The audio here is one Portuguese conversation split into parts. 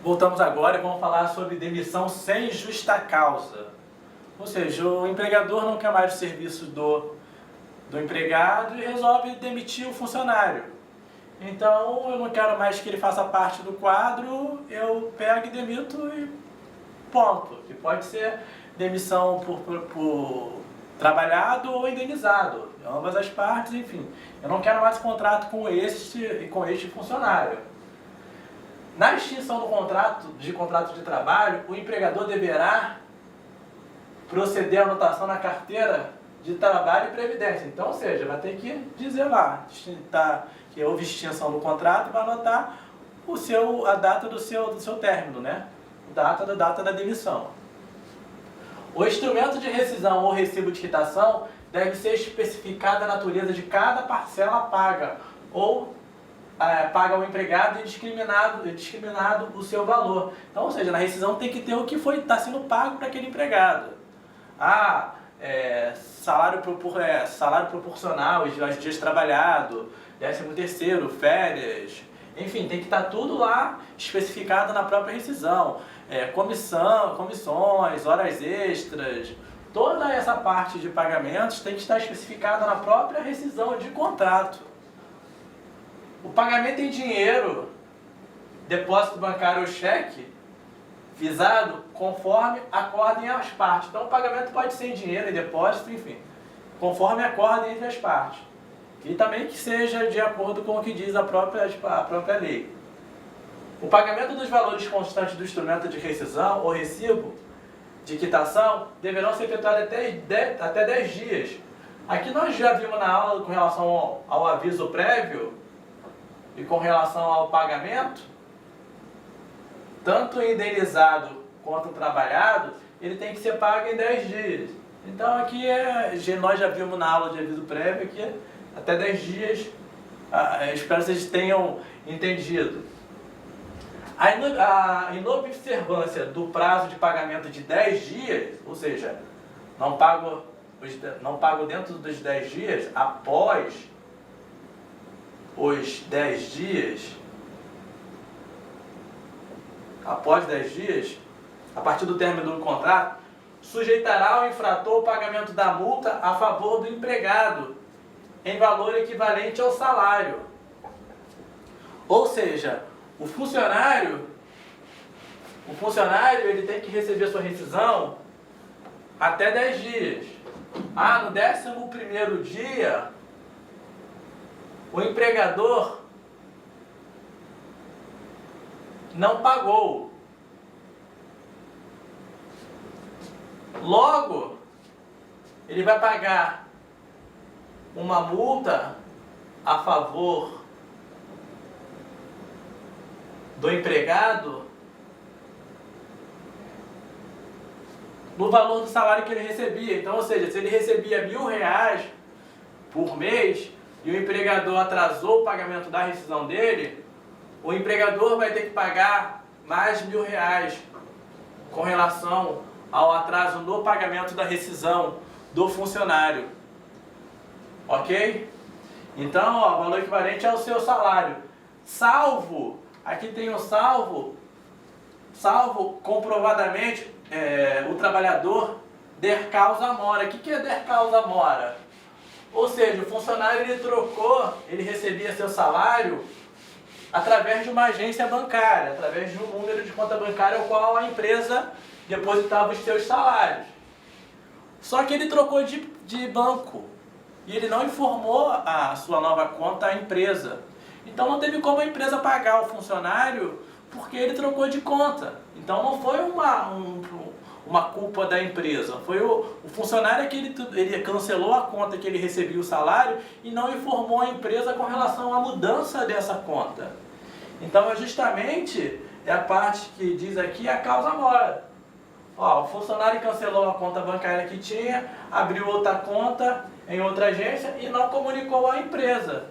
Voltamos agora e vamos falar sobre demissão sem justa causa. Ou seja, o empregador não quer mais o serviço do empregado e resolve demitir o funcionário. Então, eu não quero mais que ele faça parte do quadro, eu pego e demito e ponto. Que pode ser demissão por trabalhado ou indenizado, ambas as partes, enfim. Eu não quero mais contrato com este funcionário. Na extinção do contrato de trabalho, o empregador deverá proceder à anotação na carteira de trabalho e previdência. Então, ou seja, vai ter que dizer lá que houve extinção do contrato e vai anotar a data do seu término, né? Data da demissão. O instrumento de rescisão ou recibo de quitação deve ser especificada a natureza de cada parcela paga ou paga ao empregado e discriminado o seu valor. Então, ou seja, na rescisão tem que ter o que está sendo pago para aquele empregado. Salário proporcional aos dias trabalhados, 13º, férias, enfim, tem que estar tudo lá especificado na própria rescisão. Comissões, horas extras, toda essa parte de pagamentos tem que estar especificada na própria rescisão de contrato. O pagamento em dinheiro, depósito bancário ou cheque, visado conforme acordem as partes. Então o pagamento pode ser em dinheiro, em depósito, enfim, conforme acordem entre as partes. E também que seja de acordo com o que diz a própria lei. O pagamento dos valores constantes do instrumento de rescisão ou recibo de quitação deverão ser efetuados até 10 dias. Aqui nós já vimos na aula com relação ao aviso prévio e com relação ao pagamento, tanto o indenizado quanto o trabalhado, ele tem que ser pago em 10 dias. Então aqui nós já vimos na aula de aviso prévio que até 10 dias, espero que vocês tenham entendido. A inobservância do prazo de pagamento de 10 dias, ou seja, não pago dentro dos 10 dias, após os 10 dias, a partir do término do contrato, sujeitará o infrator o pagamento da multa a favor do empregado, em valor equivalente ao salário. Ou seja, o funcionário ele tem que receber sua rescisão até 10 dias. No 11º dia, o empregador não pagou. Logo, ele vai pagar uma multa a favor do empregado no valor do salário que ele recebia. Então, ou seja, se ele recebia R$1.000 por mês e o empregador atrasou o pagamento da rescisão dele, o empregador vai ter que pagar mais R$1.000 com relação ao atraso no pagamento da rescisão do funcionário. Ok? Então, o valor equivalente é o seu salário. Salvo, aqui tem um salvo comprovadamente o trabalhador der causa mora. O que é der causa mora? Ou seja, o funcionário ele recebia seu salário através de uma agência bancária, através de um número de conta bancária ao qual a empresa depositava os seus salários. Só que ele trocou de banco e ele não informou a sua nova conta à empresa. Então não teve como a empresa pagar o funcionário porque ele trocou de conta. Então não foi uma culpa da empresa, foi o funcionário que ele cancelou a conta que ele recebia o salário e não informou a empresa com relação à mudança dessa conta. Então é justamente a parte que diz aqui a causa mora. O funcionário cancelou a conta bancária que tinha, abriu outra conta em outra agência e não comunicou à empresa.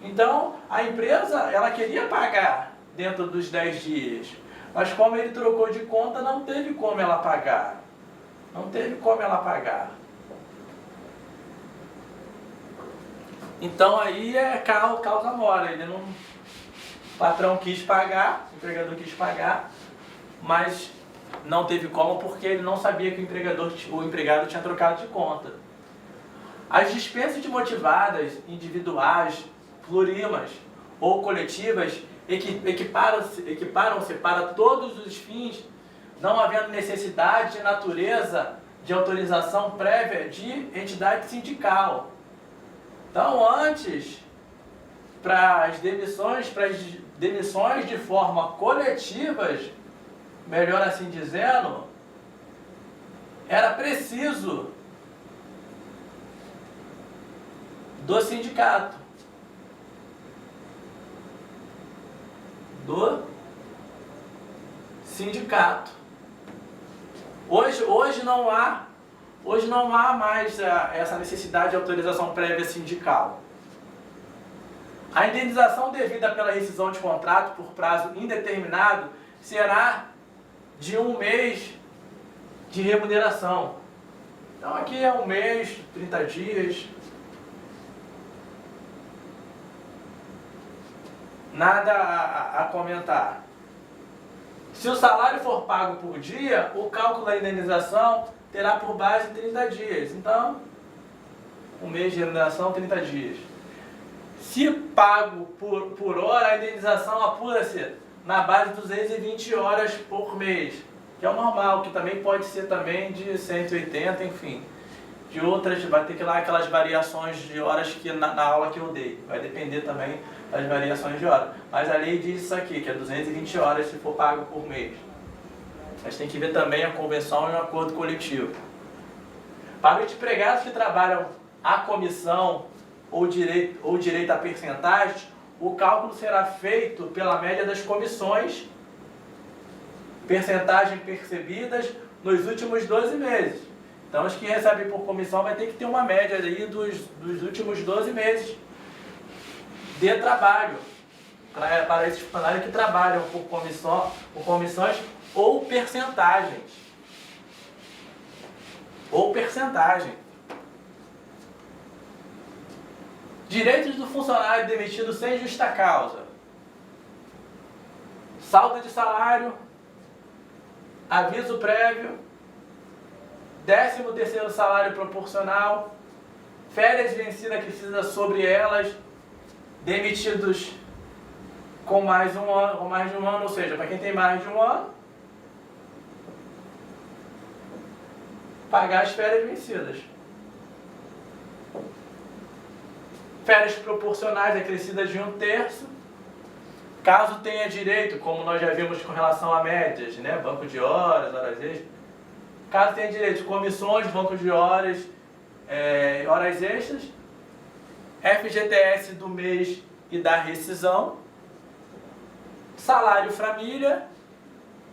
Então a empresa ela queria pagar dentro dos 10 dias. Mas como ele trocou de conta, não teve como ela pagar. Não teve como ela pagar. Então aí é causa mora. Ele não, o patrão quis pagar, o empregador quis pagar, mas não teve como porque ele não sabia que o empregado tinha trocado de conta. As dispensas motivadas, individuais, plurímas ou coletivas equiparam-se para todos os fins, não havendo necessidade de natureza de autorização prévia de entidade sindical. Então, antes, para as demissões de forma coletivas, melhor assim dizendo, era preciso do sindicato. Hoje não há mais essa necessidade de autorização prévia sindical. A indenização devida pela rescisão de contrato por prazo indeterminado será de 1 mês de remuneração. Então aqui é 1 mês, 30 dias. Nada a comentar. Se o salário for pago por dia, o cálculo da indenização terá por base 30 dias. Então, 1 mês de remuneração, 30 dias. Se pago por hora, a indenização apura-se na base de 220 horas por mês, que é o normal, que também pode ser também de 180, enfim. De outras, vai ter que ir lá aquelas variações de horas que na aula que eu dei. Vai depender também das variações de horas. Mas a lei diz isso aqui, que é 220 horas se for pago por mês. Mas tem que ver também a convenção e o acordo coletivo. Para os empregados que trabalham a comissão ou direito a percentagens, o cálculo será feito pela média das comissões, percentagens percebidas nos últimos 12 meses. Então, os que recebem por comissão vai ter que ter uma média aí dos últimos 12 meses de trabalho para esses funcionários que trabalham por comissões ou percentagens. Direitos do funcionário demitido sem justa causa. Saldo de salário, aviso prévio, 13º salário proporcional, férias vencidas acrescidas sobre elas, demitidos com mais de um ano, ou seja, para quem tem mais de um ano, pagar as férias vencidas. Férias proporcionais acrescidas de 1/3, caso tenha direito, como nós já vimos com relação a médias, né? Banco de horas, horas extras. Caso tenha direito de comissões, banco de horas, horas extras, FGTS do mês e da rescisão, salário família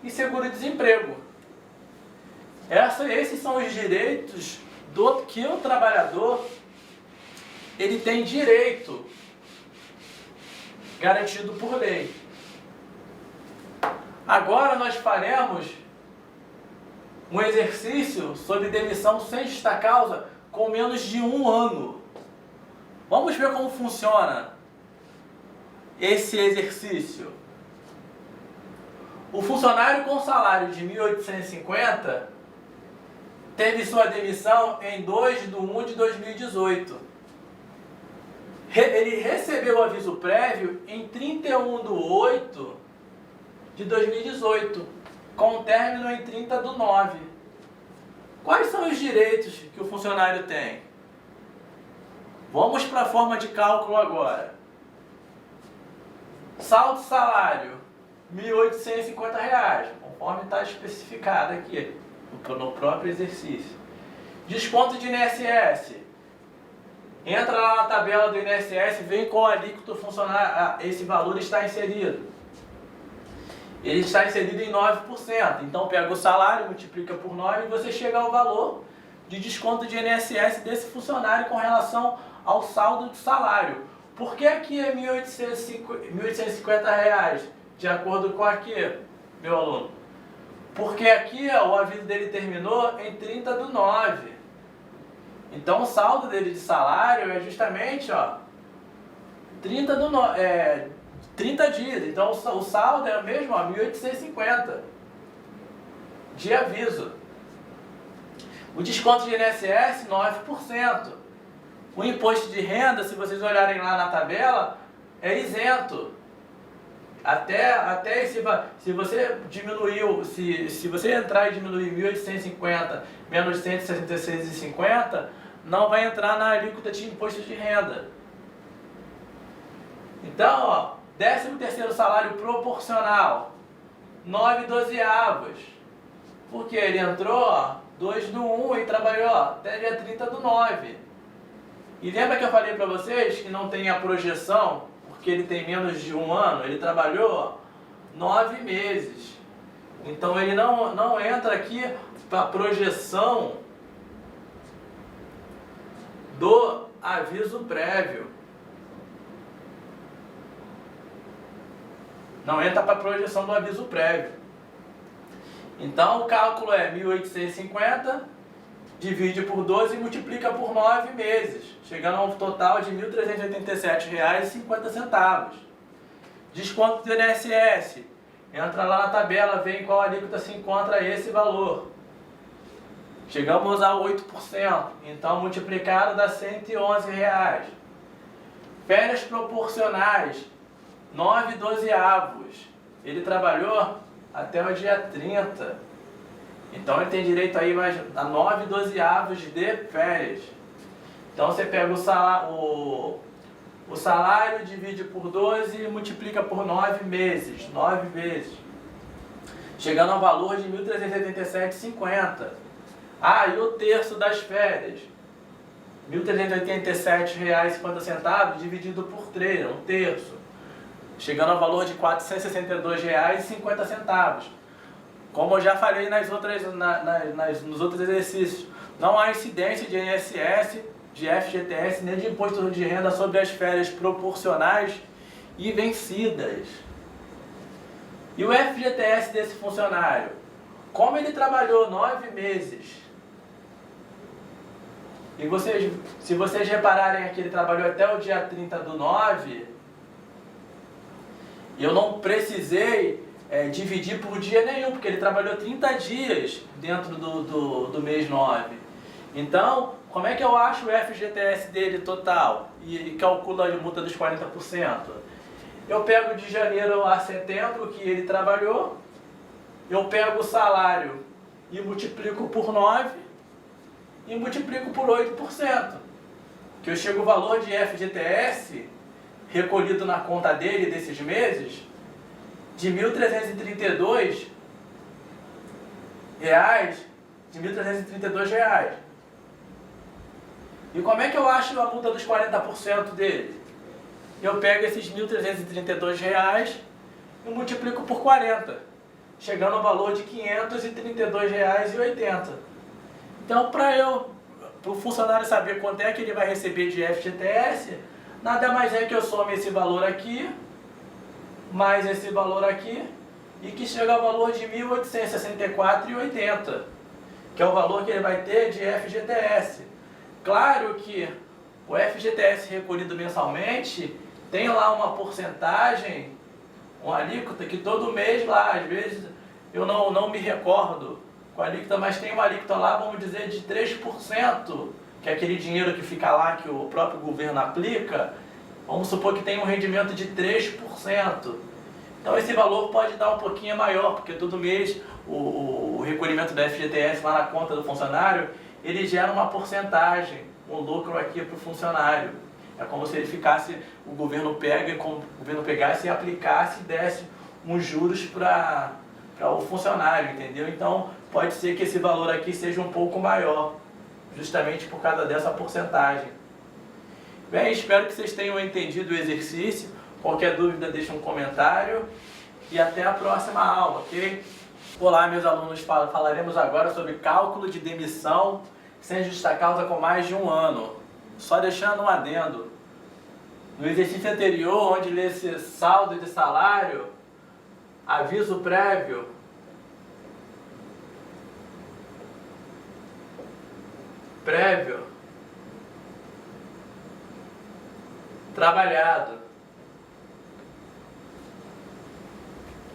e seguro-desemprego. Esses são os direitos que o trabalhador ele tem direito garantido por lei. Agora nós faremos um exercício sobre demissão sem justa causa com menos de 1 ano. Vamos ver como funciona esse exercício. O funcionário com salário de 1.850 teve sua demissão em 2/1/2018. Ele recebeu o aviso prévio em 31/8/2018, com término em 30/9. Quais são os direitos que o funcionário tem? Vamos para a forma de cálculo agora. Saldo salário, R$ 1.850, conforme está especificado aqui no próprio exercício. Desconto de INSS. Entra lá na tabela do INSS, vem qual alíquota funcionário, esse valor está inserido. Ele está inserido em 9%. Então pega o salário, multiplica por 9 e você chega ao valor de desconto de INSS desse funcionário com relação ao saldo do salário. Por que aqui é R$ 1.850, de acordo com aqui, meu aluno? Porque aqui ó, o aviso dele terminou em 30/9. Então o saldo dele de salário é justamente ó, 30 dias. Então o saldo é o mesmo, ó, 1.850 de aviso. O desconto de INSS, 9%. O imposto de renda, se vocês olharem lá na tabela, é isento. Até se você diminuiu, se você entrar e diminuir 1.850 menos 166,50, não vai entrar na alíquota de imposto de renda. Então, ó, 13º salário proporcional, 9/12. Porque ele entrou, ó, 2/1 e trabalhou ó, até dia 30/9. E lembra que eu falei para vocês que não tem a projeção, porque ele tem menos de 1 ano, ele trabalhou ó, 9 meses. Então ele não entra aqui para a projeção do aviso prévio. Não entra para a projeção do aviso prévio. Então o cálculo é 1.850, divide por 12 e multiplica por 9 meses, chegando a um total de R$ 1.387,50. Desconto do INSS, entra lá na tabela, vê em qual alíquota se encontra esse valor. Chegamos a 8%, então multiplicado dá R$ 111,00. Férias proporcionais, 9/12. Ele trabalhou até o dia 30. Então ele tem direito aí mais a 9/12 de férias. Então você pega o salário, divide por 12 e multiplica por 9 meses. 9 vezes. Chegando ao valor de R$ 1.387,50. Ah, e o terço das férias? R$ 1.387,50 dividido por 3, um terço. Chegando ao valor de R$ 462,50. Como eu já falei nos outros exercícios, não há incidência de INSS, de FGTS, nem de imposto de renda sobre as férias proporcionais e vencidas. E o FGTS desse funcionário? Como ele trabalhou 9 meses, e se vocês repararem aqui, ele trabalhou até o dia 30/9, eu não precisei dividir por dia nenhum, porque ele trabalhou 30 dias dentro do mês 9. Então, como é que eu acho o FGTS dele total e calculo a multa dos 40%? Eu pego de janeiro a setembro que ele trabalhou, eu pego o salário e multiplico por 9 e multiplico por 8%. Que eu chego o valor de FGTS recolhido na conta dele desses meses de R$ 1.332. E como é que eu acho a multa dos 40% dele? Eu pego esses R$ 1.332 e multiplico por 40, chegando ao valor de R$ 532,80. Então, para o funcionário saber quanto é que ele vai receber de FGTS, nada mais é que eu some esse valor aqui, mais esse valor aqui, e que chega ao valor de R$ 1.864,80, que é o valor que ele vai ter de FGTS. Claro que o FGTS recolhido mensalmente tem lá uma porcentagem, uma alíquota que todo mês lá, às vezes eu não me recordo com a alíquota, mas tem uma alíquota lá, vamos dizer, de 3%, que é aquele dinheiro que fica lá, que o próprio governo aplica. Vamos supor que tem um rendimento de 3%. Então esse valor pode dar um pouquinho maior, porque todo mês o recolhimento da FGTS lá na conta do funcionário, ele gera uma porcentagem, um lucro aqui para o funcionário. É como se ele ficasse, o governo pegasse e aplicasse e desse uns juros para o funcionário, entendeu? Então pode ser que esse valor aqui seja um pouco maior, justamente por causa dessa porcentagem. Bem, espero que vocês tenham entendido o exercício. Qualquer dúvida, deixa um comentário e até a próxima aula, ok? Olá, meus alunos, falaremos agora sobre cálculo de demissão sem justa causa com mais de 1 ano. Só deixando um adendo. No exercício anterior, onde lê-se saldo de salário, aviso prévio prévio trabalhado.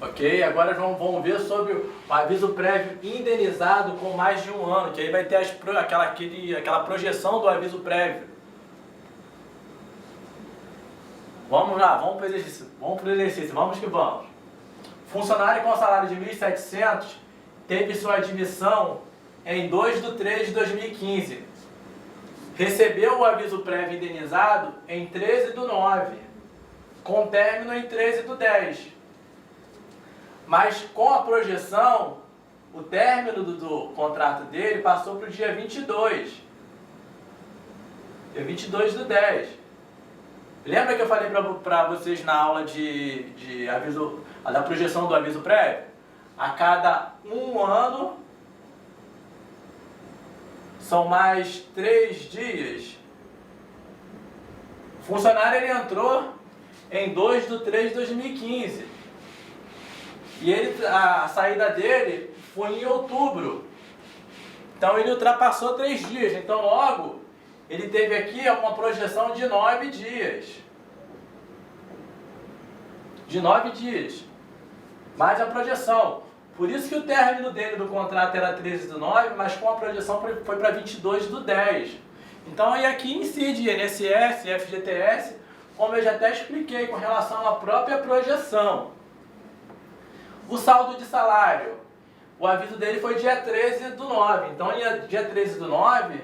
Ok? Agora vamos ver sobre o aviso prévio indenizado com mais de um ano, que aí vai ter aquela projeção do aviso prévio. Vamos lá, vamos para o exercício, vamos que vamos. Funcionário com salário de 1.700 teve sua admissão em 2/3/2015. Recebeu o aviso prévio indenizado em 13/9, com término em 13/10. Mas com a projeção, o término do contrato dele passou para o dia 22. Dia 22/10. Lembra que eu falei para vocês na aula de aviso, da projeção do aviso prévio? A cada um ano são mais 3 dias. O funcionário ele entrou em 2/3/2015. E a saída dele foi em outubro. Então ele ultrapassou 3 dias. Então logo, ele teve aqui uma projeção de 9 dias. De 9 dias. Mais a projeção. Por isso que o término dele do contrato era 13/9, mas com a projeção foi para 22/10. Então aí aqui incide INSS, FGTS, como eu já até expliquei com relação à própria projeção. O saldo de salário, o aviso dele foi dia 13/9, então dia 13/9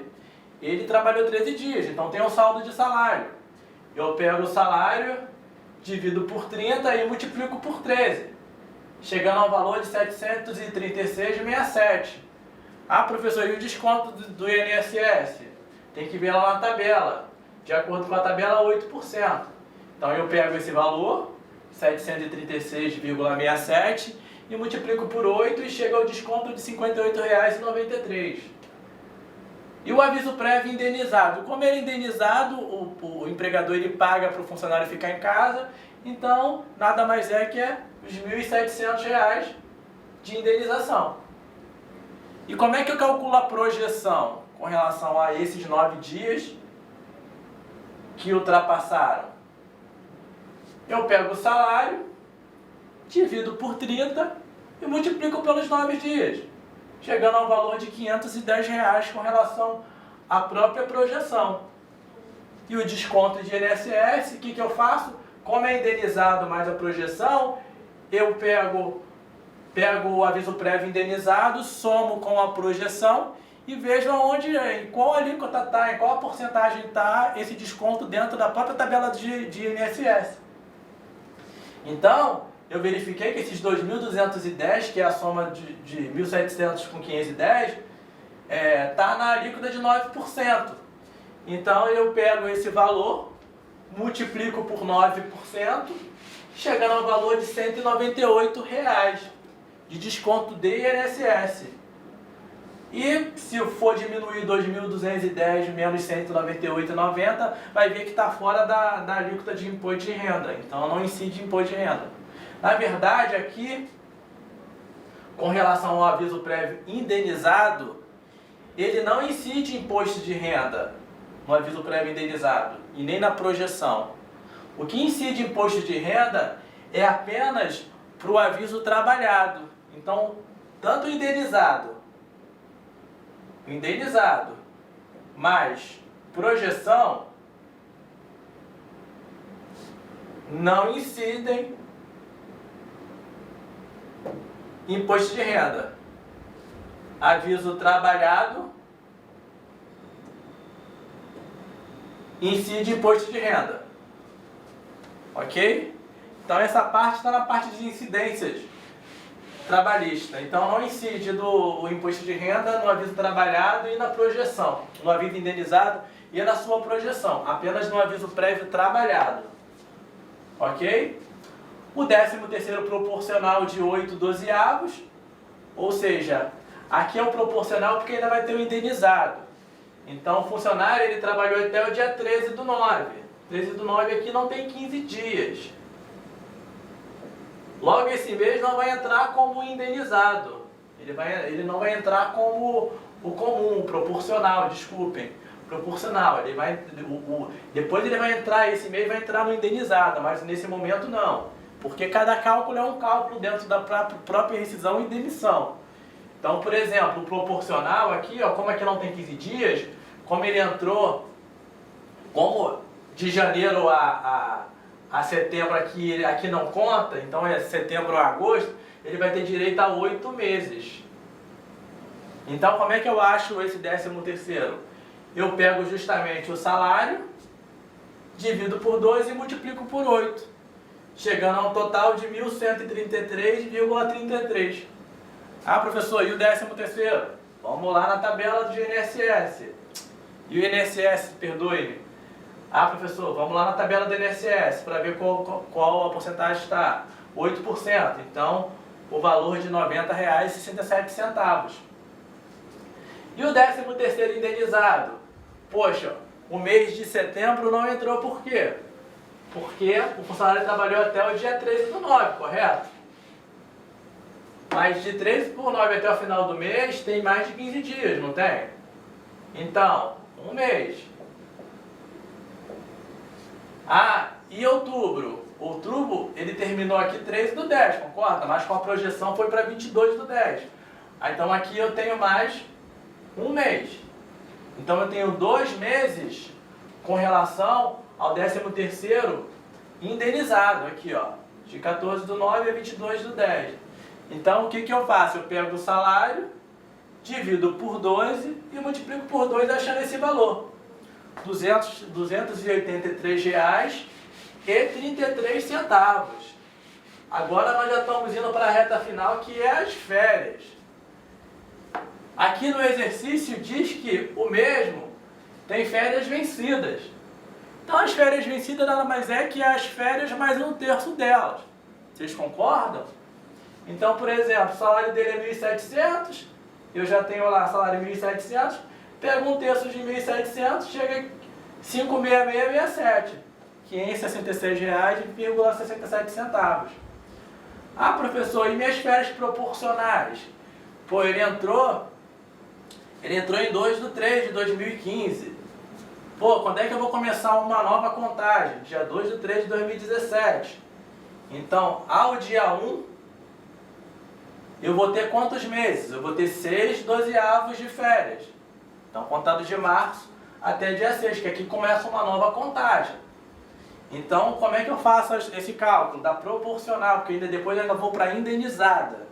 ele trabalhou 13 dias, então tem um saldo de salário. Eu pego o salário, divido por 30 e multiplico por 13, chegando ao valor de 736,67. Ah, professor, e o desconto do INSS? Tem que ver lá na tabela, de acordo com a tabela 8%. Então eu pego esse valor, 736,67, e multiplico por 8 e chega ao desconto de R$ 58,93. E o aviso prévio indenizado? Como ele é indenizado, o empregador ele paga para o funcionário ficar em casa, então nada mais é que os R$ 1.700 de indenização. E como é que eu calculo a projeção com relação a esses 9 dias que ultrapassaram? Eu pego o salário, divido por 30 e multiplico pelos 9 dias, chegando ao valor de R$ 510 com relação à própria projeção. E o desconto de INSS, o que eu faço? Como é indenizado mais a projeção, eu pego o aviso prévio indenizado, somo com a projeção e vejo em qual alíquota está, em qual porcentagem está esse desconto dentro da própria tabela de INSS. Então, eu verifiquei que esses 2.210, que é a soma de 1.700 com 510, está na alíquota de 9%. Então, eu pego esse valor, multiplico por 9%, chegando ao valor de R$ 198 de desconto de INSS. E se for diminuir 2.210 menos 198,90, vai ver que está fora da alíquota de imposto de renda. Então não incide imposto de renda. Na verdade, aqui, com relação ao aviso prévio indenizado, ele não incide imposto de renda no aviso prévio indenizado e nem na projeção. O que incide imposto de renda é apenas para o aviso trabalhado. Então, tanto o indenizado mais projeção não incidem imposto de renda. Aviso trabalhado incide imposto de renda. Ok? Então essa parte está na parte de incidências trabalhista. Então não incide o imposto de renda no aviso trabalhado e na projeção, no aviso indenizado e na sua projeção, apenas no aviso prévio trabalhado. Ok? O 13º proporcional de 8/12, ou seja, aqui é o proporcional porque ainda vai ter o indenizado. Então o funcionário ele trabalhou até o dia 13/9. 13/9 aqui não tem 15 dias. Logo esse mês não vai entrar como indenizado. Ele não vai entrar como o comum, o proporcional, desculpem. Proporcional, ele vai, depois ele vai entrar, esse mês vai entrar no indenizado, mas nesse momento não. Porque cada cálculo é um cálculo dentro da própria rescisão e demissão. Então, por exemplo, o proporcional aqui, ó, como aqui não tem 15 dias, como ele entrou, como de janeiro a setembro aqui não conta, então é setembro a agosto, ele vai ter direito a 8 meses. Então, como é que eu acho esse 13º? Eu pego justamente o salário, divido por 2 e multiplico por 8, chegando a um total de 1.133,33. Ah, professor, e o 13º? Vamos lá na tabela do INSS. E o INSS, perdoe-me. Ah, professor, vamos lá na tabela do INSS para ver qual a porcentagem está. 8%. Então, o valor de R$ 90,67. E o 13º indenizado? Poxa, o mês de setembro não entrou por quê? Porque o funcionário trabalhou até o dia 13/9, correto? Mas de 13/9 até o final do mês tem mais de 15 dias, não tem? Então, um mês. Ah, e outubro? Outubro, ele terminou aqui 13/10, concorda? Mas com a projeção foi para 22/10. Ah, então aqui eu tenho mais um mês. Então eu tenho 2 meses com relação ao 13º indenizado, aqui ó, de 14/9 a 22/10. Então o que eu faço? Eu pego o salário, divido por 12 e multiplico por 2 achando esse valor. R$ 283,33. Agora nós já estamos indo para a reta final, que é as férias. Aqui no exercício diz que o mesmo tem férias vencidas. Então as férias vencidas nada mais é que as férias mais 1/3 delas. Vocês concordam? Então, por exemplo, o salário dele é 1.700, eu já tenho lá salário 1.700, pego 1/3 de 1.700, chega a 566,67, R$ 566,67. Ah, professor, e minhas férias proporcionais? Pô, ele entrou em 2/3/2015. Pô, quando é que eu vou começar uma nova contagem? Dia 2/3/2017. Então, ao dia 1, eu vou ter quantos meses? Eu vou ter 6 dozeavos de férias. Então, contado de março até dia 6, que aqui começa uma nova contagem. Então, como é que eu faço esse cálculo? Da proporcional, porque depois eu ainda vou para a indenizada.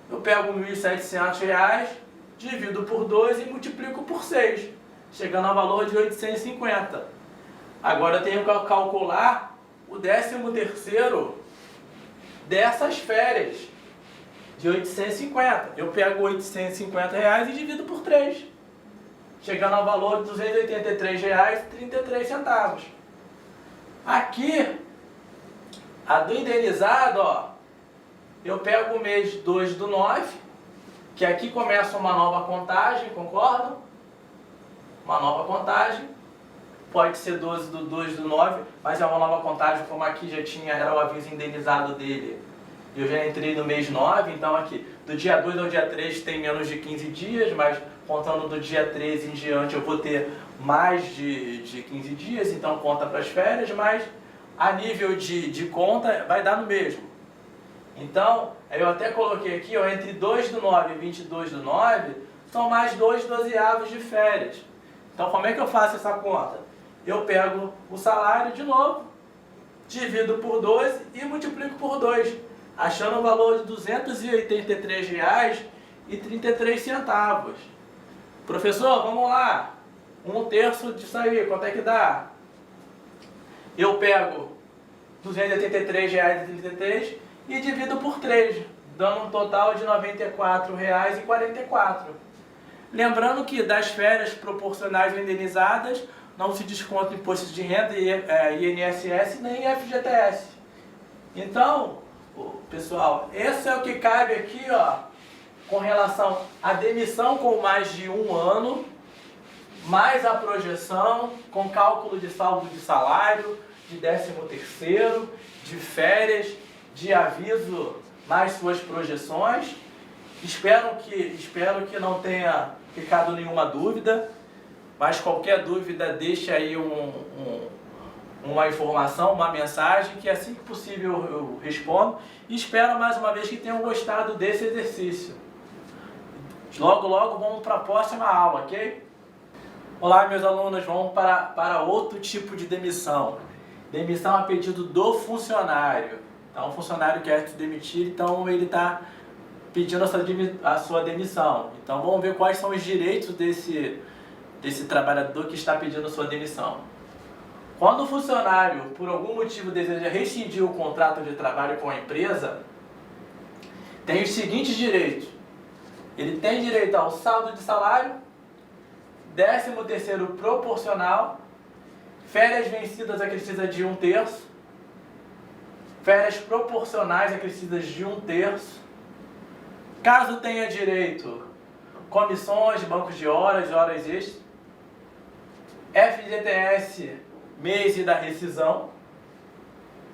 Eu pego R$ 1.700, divido por 2 e multiplico por 6, chegando ao valor de 850. Agora eu tenho que calcular o 13º dessas férias, de 850. Eu pego R$ 850 e divido por 3, chegando ao valor de R$ 283,33. Aqui, a do indenizado, ó, eu pego o mês 2/9, que aqui começa uma nova contagem, concordam? Uma nova contagem. Pode ser 12/2/9, mas é uma nova contagem, como aqui já tinha, era o aviso indenizado dele. Eu já entrei no mês 9, então aqui, do dia 2 ao dia 3 tem menos de 15 dias, mas contando do dia 13 em diante eu vou ter mais de 15 dias, então conta para as férias, mas a nível de conta vai dar no mesmo. Então, eu até coloquei aqui, ó, entre 2/9 e 22/9, são mais 2 dozeavos de férias. Então, como é que eu faço essa conta? Eu pego o salário de novo, divido por 12 e multiplico por 2, achando o valor de R$ 283,33. Professor, vamos lá. 1/3 disso aí, quanto é que dá? Eu pego R$ 283,33 e divido por 3, dando um total de R$ 94,44. Lembrando que das férias proporcionais indenizadas não se desconta imposto de renda, INSS nem FGTS. Então, pessoal, esse é o que cabe aqui, ó, com relação à demissão com mais de 1 ano, mais a projeção, com cálculo de saldo de salário, de 13º, de férias, de aviso, mais suas projeções. Espero que não tenha ficado nenhuma dúvida, mas qualquer dúvida deixa aí uma informação, uma mensagem, que assim que possível eu respondo. E espero mais uma vez que tenham gostado desse exercício. Logo, logo vamos para a próxima aula, ok? Olá, meus alunos, vamos para outro tipo de demissão. Demissão a pedido do funcionário. Então, o funcionário quer se demitir, então ele está pedindo a sua demissão. Então, vamos ver quais são os direitos desse trabalhador que está pedindo a sua demissão. Quando o funcionário, por algum motivo, deseja rescindir o contrato de trabalho com a empresa, tem os seguintes direitos. Ele tem direito ao saldo de salário, 13º proporcional, férias vencidas acrescidas de 1/3, férias proporcionais acrescidas de 1/3, caso tenha direito, comissões, bancos de horas, horas extras, FGTS, mês da rescisão,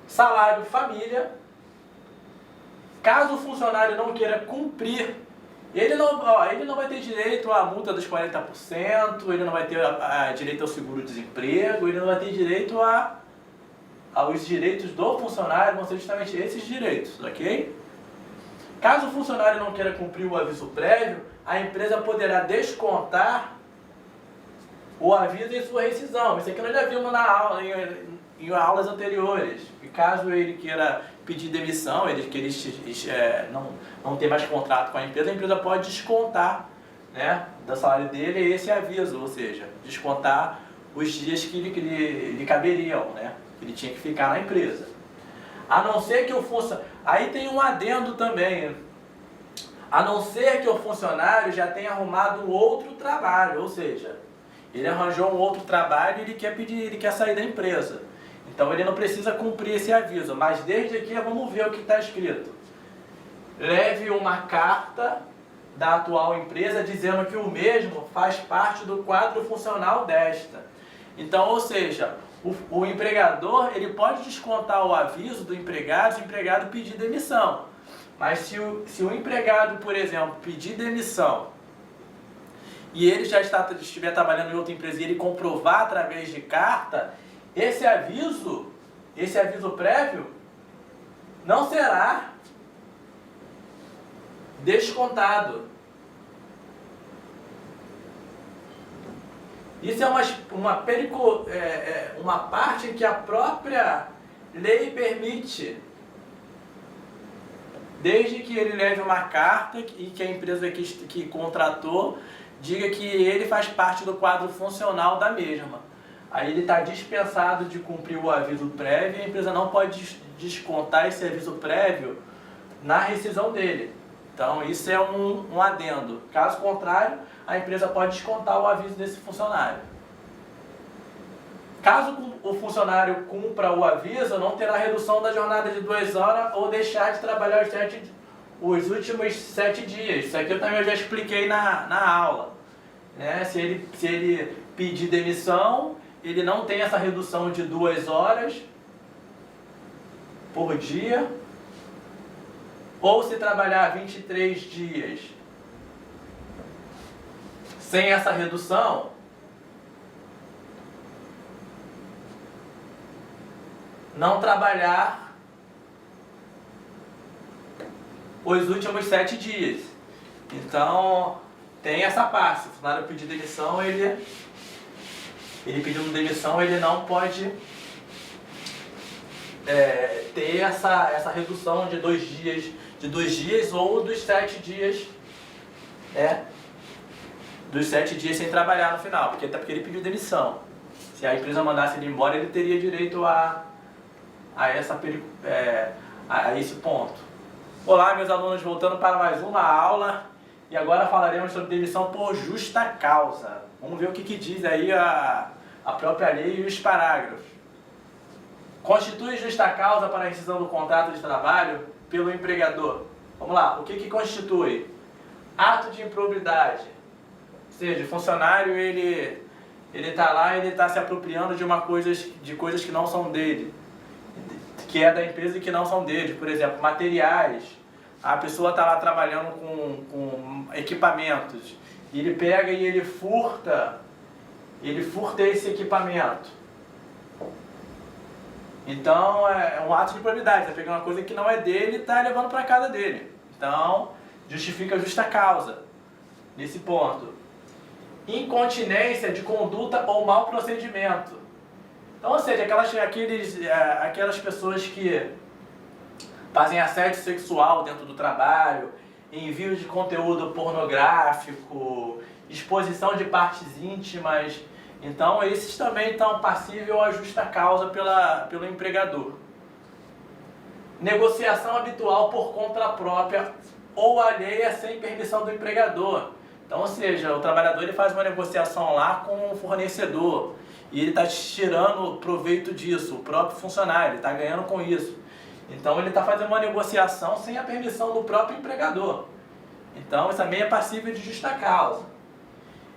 salário família. Caso o funcionário não queira cumprir, ele não vai ter direito à multa dos 40%, ele não vai ter direito ao seguro-desemprego, ele não vai ter direito aos direitos do funcionário, vão ser justamente esses direitos, ok? Caso o funcionário não queira cumprir o aviso prévio, a empresa poderá descontar o aviso em sua rescisão. Isso aqui nós já vimos em aulas anteriores. E caso ele queira pedir demissão, ele não ter mais contrato com a empresa pode descontar, né, do salário dele esse aviso, ou seja, descontar os dias que lhe caberiam, né, que ele tinha que ficar na empresa. A não ser que o funcionário... Aí tem um adendo também. A não ser que o funcionário já tenha arrumado outro trabalho, ou seja, ele arranjou um outro trabalho e ele quer sair da empresa. Então ele não precisa cumprir esse aviso. Mas desde aqui vamos ver o que está escrito. Leve uma carta da atual empresa dizendo que o mesmo faz parte do quadro funcional desta. Então, ou seja, o empregador ele pode descontar o aviso do empregado se o empregado pedir demissão. Mas se o empregado, por exemplo, pedir demissão e ele já estiver trabalhando em outra empresa e ele comprovar através de carta, esse aviso prévio não será descontado. Isso é uma parte que a própria lei permite, desde que ele leve uma carta e que a empresa que contratou diga que ele faz parte do quadro funcional da mesma. Aí ele está dispensado de cumprir o aviso prévio e a empresa não pode descontar esse aviso prévio na rescisão dele. Então isso é um adendo. Caso contrário, a empresa pode descontar o aviso desse funcionário. Caso o funcionário cumpra o aviso, não terá redução da jornada de 2 horas ou deixar de trabalhar os últimos 7 dias. Isso aqui eu também já expliquei na aula. Né? Se ele pedir demissão, ele não tem essa redução de 2 horas por dia. Ou se trabalhar 23 dias sem essa redução, não trabalhar os últimos 7 dias. Então, tem essa parte. Se o funcionário pedir demissão, ele pedindo demissão, ele não pode ter essa redução de 2 dias ou dos 7 dias, dos 7 dias sem trabalhar no final, porque ele pediu demissão. Se a empresa mandasse ele embora, ele teria direito a esse ponto. Olá, meus alunos, voltando para mais uma aula, e agora falaremos sobre demissão por justa causa. Vamos ver o que diz aí a própria lei e os parágrafos. Constitui justa causa para a rescisão do contrato de trabalho pelo empregador. Vamos lá, o que constitui? Ato de improbidade. Ou seja, o funcionário ele está lá, ele está se apropriando de coisas que não são dele, que é da empresa e que não são dele. Por exemplo, materiais. A pessoa está lá trabalhando com equipamentos ele pega e ele furta esse equipamento. Então é um ato de probidade, está pegando uma coisa que não é dele e está levando para a casa dele. Então justifica a justa causa nesse ponto. Incontinência de conduta ou mau procedimento. Então, ou seja, aquelas pessoas que fazem assédio sexual dentro do trabalho, envio de conteúdo pornográfico, exposição de partes íntimas. Então, esses também estão passíveis à justa causa pelo empregador. Negociação habitual por conta própria ou alheia sem permissão do empregador. Então, ou seja, o trabalhador ele faz uma negociação lá com o fornecedor e ele está tirando proveito disso, o próprio funcionário, ele está ganhando com isso. Então, ele está fazendo uma negociação sem a permissão do próprio empregador. Então, isso também é passível de justa causa.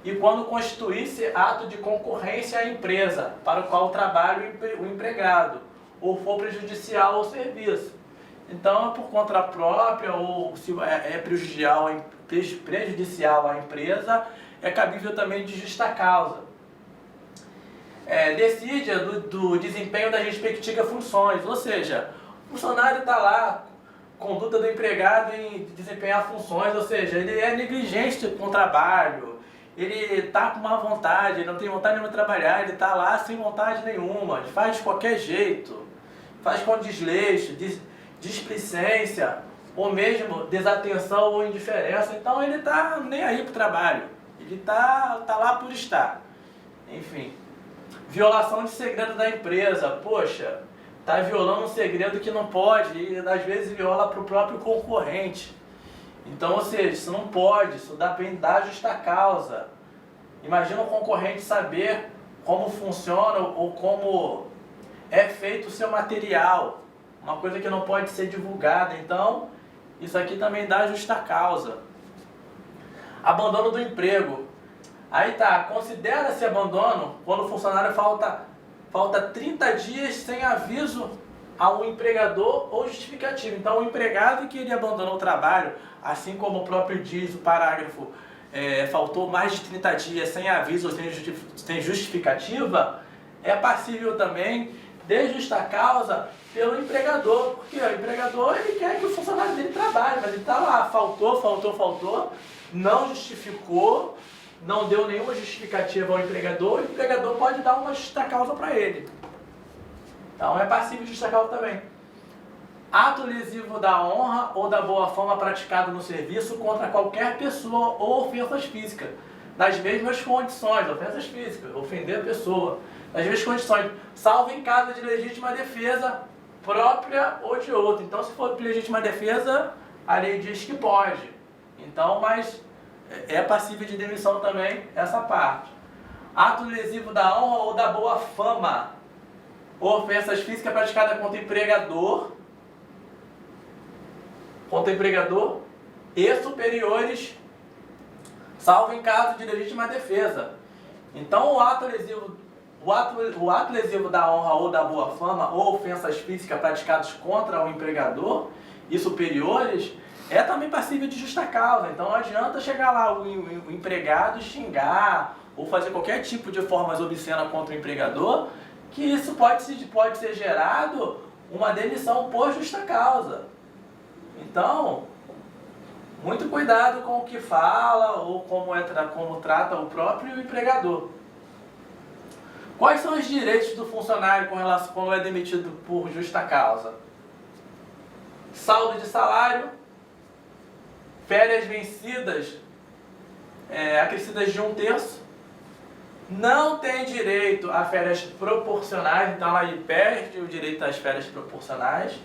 E quando constituir-se ato de concorrência à empresa para o qual trabalha o empregado, ou for prejudicial ao serviço. Então, é por conta própria ou se é prejudicial à empresa, é cabível também de justa causa. Decide do desempenho das respectivas funções, ou seja, o funcionário está lá, conduta do empregado em desempenhar funções, ou seja, ele é negligente com o trabalho, ele está com má vontade, ele não tem vontade nenhuma de trabalhar, ele está lá sem vontade nenhuma, ele faz de qualquer jeito, faz com desleixo, displicência, ou mesmo desatenção ou indiferença, então ele está nem aí para o trabalho, ele está lá por estar. Enfim, violação de segredo da empresa, poxa, está violando um segredo que não pode e às vezes viola para o próprio concorrente. Então, ou seja, isso não pode, isso depende da justa causa. Imagina um concorrente saber como funciona ou como é feito o seu material, uma coisa que não pode ser divulgada. Então, isso aqui também dá justa causa. Abandono do emprego. Aí tá, considera-se abandono quando o funcionário falta 30 dias sem aviso ao empregador ou justificativo. Então, o empregado que ele abandonou o trabalho, assim como o próprio diz o parágrafo, faltou mais de 30 dias sem aviso ou sem justificativa, é passível também de justa causa pelo empregador, porque o empregador ele quer que o funcionário dele trabalhe, mas ele está lá, faltou, não justificou, não deu nenhuma justificativa ao empregador, o empregador pode dar uma justa causa para ele. Então é passível de justa causa também. Ato lesivo da honra ou da boa fama praticado no serviço contra qualquer pessoa ou ofensas físicas, nas mesmas condições, ofensas físicas, ofender a pessoa, nas mesmas condições, salvo em caso de legítima defesa própria ou de outro. Então, se for legítima defesa, a lei diz que pode. Então, mas é passível de demissão também essa parte. Ato lesivo da honra ou da boa fama, ofensas físicas praticadas contra empregador e superiores, salvo em caso de legítima defesa. Então, o ato lesivo da honra ou da boa fama ou ofensas físicas praticadas contra o empregador e superiores é também passível de justa causa. Então, não adianta chegar lá o empregado xingar ou fazer qualquer tipo de formas obscenas contra o empregador, que isso pode ser gerado uma demissão por justa causa. Então, muito cuidado com o que fala ou como trata o próprio empregador. Quais são os direitos do funcionário com relação quando é demitido por justa causa? Saldo de salário, férias vencidas, acrescidas de 1/3, não tem direito a férias proporcionais, então ele perde o direito às férias proporcionais.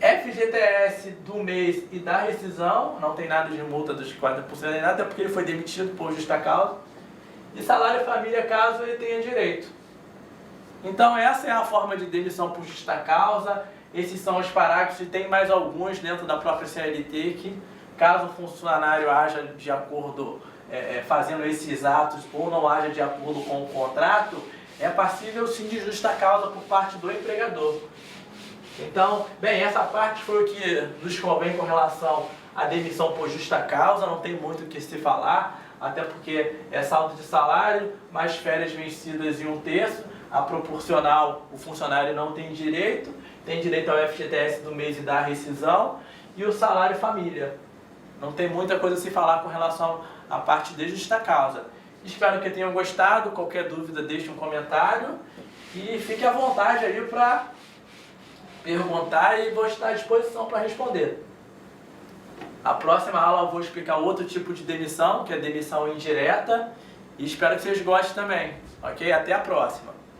FGTS do mês e da rescisão, não tem nada de multa dos 40% nem nada, até porque ele foi demitido por justa causa. E salário família, caso ele tenha direito. Então essa é a forma de demissão por justa causa. Esses são os parágrafos, e tem mais alguns dentro da própria CLT que, caso o funcionário haja de acordo, fazendo esses atos ou não haja de acordo com o contrato, é passível sim de justa causa por parte do empregador. Então, bem, essa parte foi o que nos convém com relação à demissão por justa causa, não tem muito o que se falar. até porque é saldo de salário, mais férias vencidas em 1/3, a proporcional o funcionário não tem direito ao FGTS do mês e da rescisão, e o salário família. Não tem muita coisa a se falar com relação à parte de justa causa. Espero que tenham gostado. Qualquer dúvida, deixe um comentário e fique à vontade aí para perguntar e vou estar à disposição para responder. A próxima aula eu vou explicar outro tipo de demissão, que é demissão indireta, e espero que vocês gostem também. Ok? Até a próxima!